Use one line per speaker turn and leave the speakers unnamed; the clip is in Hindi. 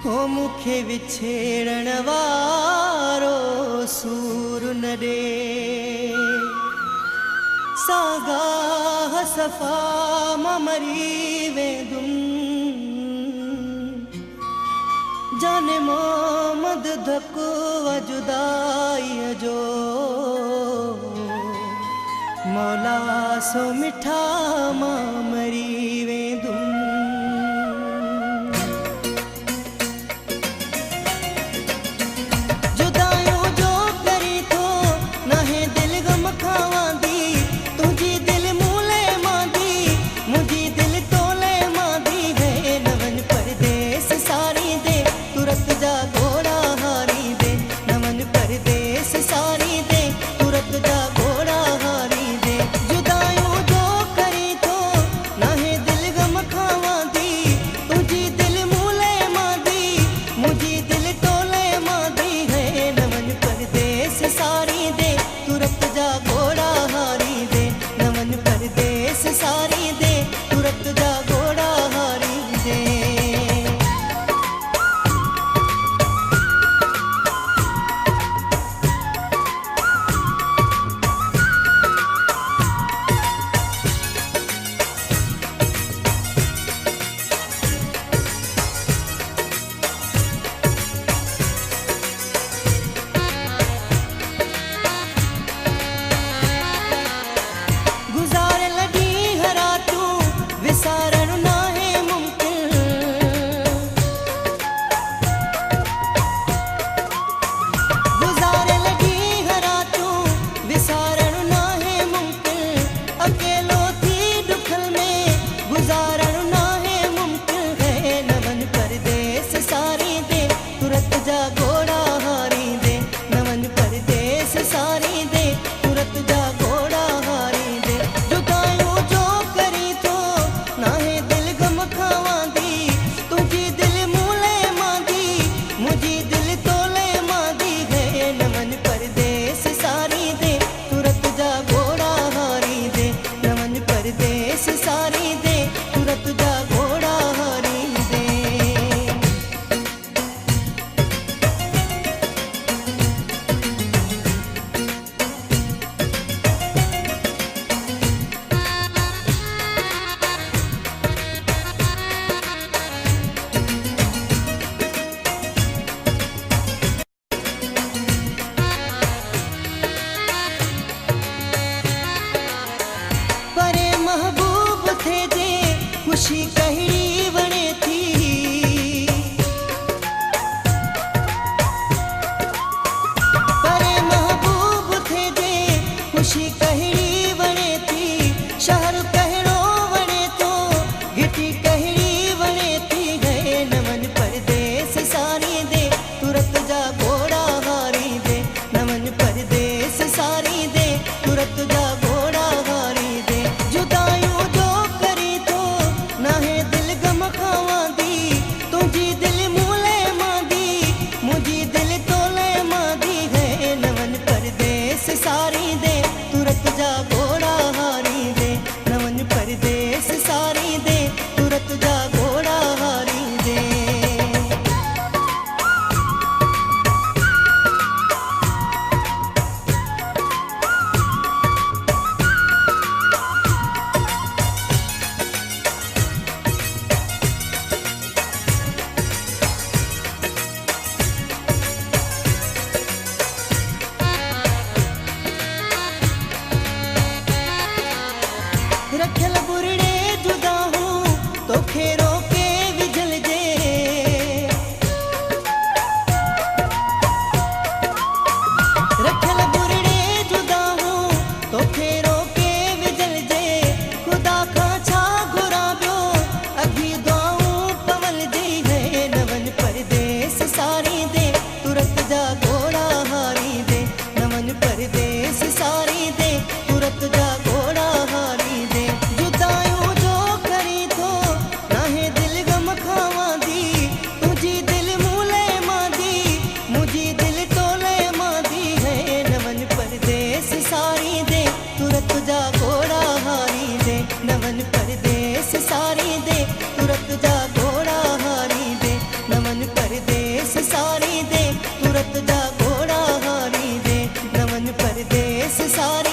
हो मुखे विछेड़ण वारो सूर न ॾे सागाह सफ़ा मां मरी वेंदुमि जाने मोहम्मद धको जुदाईअ जो मौला सो मिठा मां मरी वेंदुमि खुशी कहिड़ी वणे थी परे महबूब थे जे खुशी कहिड़ी वणे थी शहर कहिड़ो वणे थो घिटी कहिड़ी वणे थी गए नमन परदेस सारी दे तुरत जा घोड़ा हारी दे नमन परदेस सारी दे तुरत जा घोड़ा हारी दे जुदायूं जो करी थो नाहे दिल गम खावांदी तुझी दिल मूले मांदी मुझी दिल तोले मांदी है नमन परदेस सारी दे तुरत जा घोड़ा हारी दे नमन परदेस सारी दे तुरत जा घोड़ा हारी दे रखल बुरड़े जुदा हूँ तोखे रोके विझल जे रखल बुरड़े जुदा हूँ तोखे रोके विझल जे खुदा खां छा घुरा पियो अगी दुआऊं पवल जी है नमन परदेस सारी दे तुरत जा घोड़ा हारी दे नमन परदेस सारी दे तुरत जा घोड़ा हारी दे जुदायूं जो करी थो नाहे मन परदेस सारे